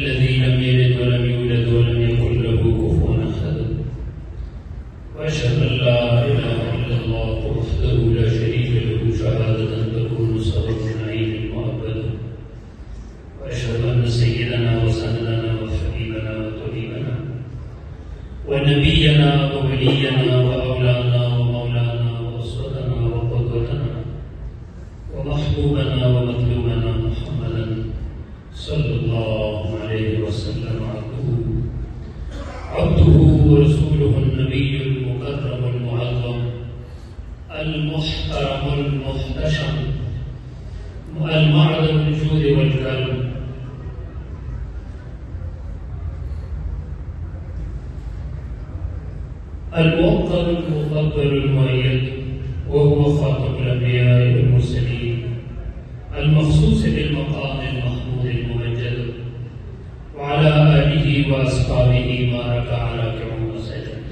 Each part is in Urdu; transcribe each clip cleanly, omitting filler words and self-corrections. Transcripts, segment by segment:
الذي لم يلد ولم يولد ولم يكن له كفوا أحد وأشهد أن لا إله إلا الله وحده لا شريك له شهادة تكون سبب نعيم مؤبد وأشهد أن سيدنا وسندنا وحبيبنا وطبيبنا ونبينا وولينا وأولانا ومولانا وأسوتنا وقدوتنا ومحبوبنا ومطلوبنا محمدا صلى الله عليه وسلم عبده ورسوله النبي المكرم المعظم المحترم المحتشم المعظم الجود والكرم الموقر المفضل المؤيد وهو خاتم الأنبياء والمرسلين المخصوص بالمقام المحمود الممجد وعلى آله وأصحابه ما ركع راكع وسجد.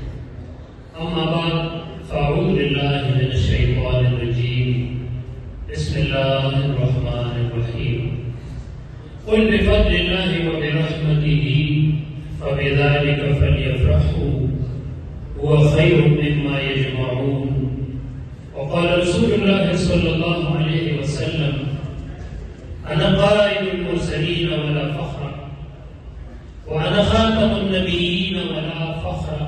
أما بعد فأعوذ بالله من الشيطان الرجيم. بسم الله الرحمن الرحيم. قل بفضل الله وبرحمته فبذلك فليفرحوا هو خير مما يجمعون. وقال رسول الله صلى الله عليه وسلم أنا قائد المرسلين ولا فخر وأنا خاتم النبيين ولا فخر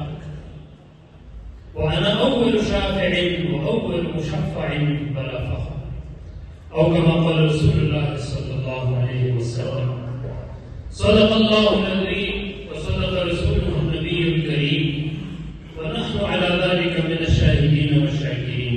وأنا أول شافع وأول مشفع ولا فخر أو كما قال رسول الله صلى الله عليه وسلم. صدق الله العظيم وصدق رسوله النبي الكريم ونحن على ذلك من الشاهدين والشاكرين.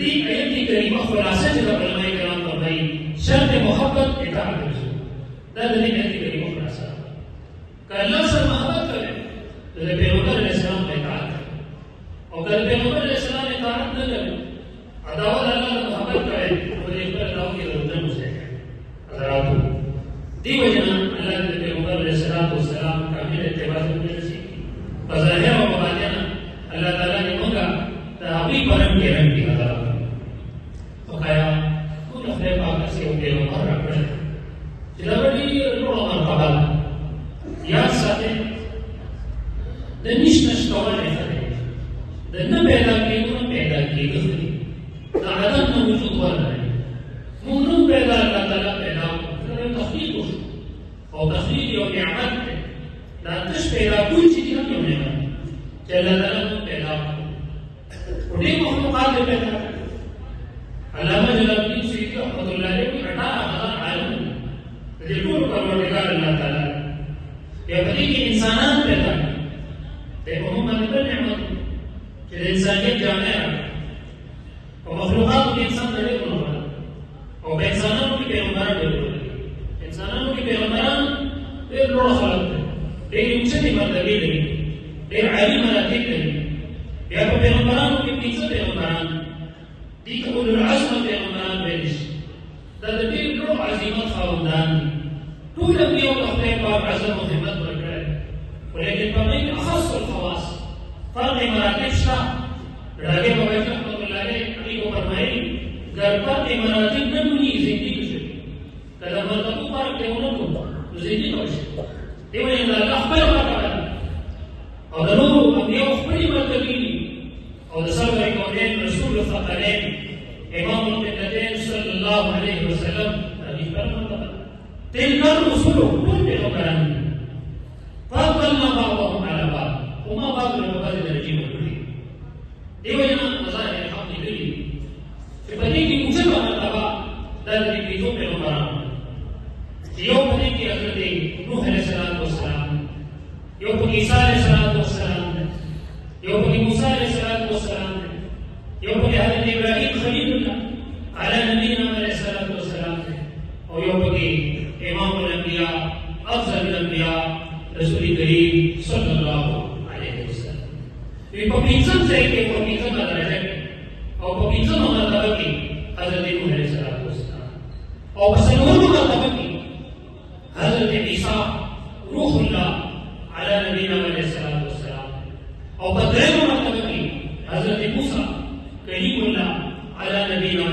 دې آیت کریمه خلاصه چې علماء کرام فرمایي شرط محبت اطاعت رسول دا د دې آیت کریمه خلاصه که الله سره محبت کوي د پیغمبر علیه السلام اطاعت او که پیغمبر علیه السلام اطاعت نه کوي عداوت الله محبت کوي او دې پر داو کې ورته مشه حضرات دی وجنا الله د پیغمبر علیه السلام کامل اتباع کوي فظاهر او باطن الله تعالی نے موږ ته هغه پرم کې رنګ دی حضرات او کایا موږ خدای پاک څخه یو پیغمبر راکړل چې دا وړي نور مرحبا یا ساته د نشنش کولای نه د نه پیدا کېدو پیدا کېدو دا عدم نه وجود ورنه موږ نو پیدا الله تعالی پیدا کړو تخلیق او تخلیق یو نعمت دا تش پیدا کول چې دی یو نعمت چې الله تعالی پیدا کړو دې مخلوقات پیدا علامه جلال الدین سیوطی رحمۃ اللہ علیہ کو 18,000 عالم دې ټول پروردگار الله تعالی یا په دې کې انسانان پیدا دې په هم باندې نعمت چې د انسانیت جامع او مخلوقات کې انسان دې ورونه او په انسانانو کې پیغمبران دې ورونه انسانانو کې پیغمبران دې لوړ خلق دې اوچتي مرتبه لري دې عالي مراتب لري بیا په پیغمبرانو کې 15 پیغمبران دي اولو العزم پیغمبران ویل شي دا د دې لوړ عظمت خاوندان طول اليوم أخطئ باب عزم وهمت والكلام ولكن بقيت أخص الخواص فرق مراتب شا راجع بوجه رحمة الله عليه عليك فرمائي قال فرق مراتب نموني زندگی شد كذا مرتبو فرق لونكو زندگی شد دیوان إن الله أخبر مرتبا أو دنور أنبياء أخبر مرتبين أو دسالة الكونين رسول الثقلين إمام القبلتين صلى الله عليه وسلم أبي فرق تلك الرسل كل بغفران فضلنا بعضهم على بعض وما بعض العباد الرجيم الكلي ديو جنا مظاهر الحق الكلي في بديك مجرد الاباء ذلك في ذوق بغفران يوم بديك حضرت نوح عليه الصلاه والسلام يوم عيسى عليه الصلاه والسلام يوم موسى عليه الصلاه والسلام يوم حضرت ابراهيم خليل الله على نبينا عليه الصلاه والسلام او يوم إمام الأنبياء أفضل الأنبياء رسول الكريم صلى الله عليه وسلم. في پپینځم ځای کې پپینځم درجه او پپینځم مرتبه کې حضرت نوح علیه السلام او په څلورمه مرتبه کې حضرت عیسی روح الله على نبينا عليه السلام او په درېمه مرتبه کې حضرت موسی کلیم الله على نبينا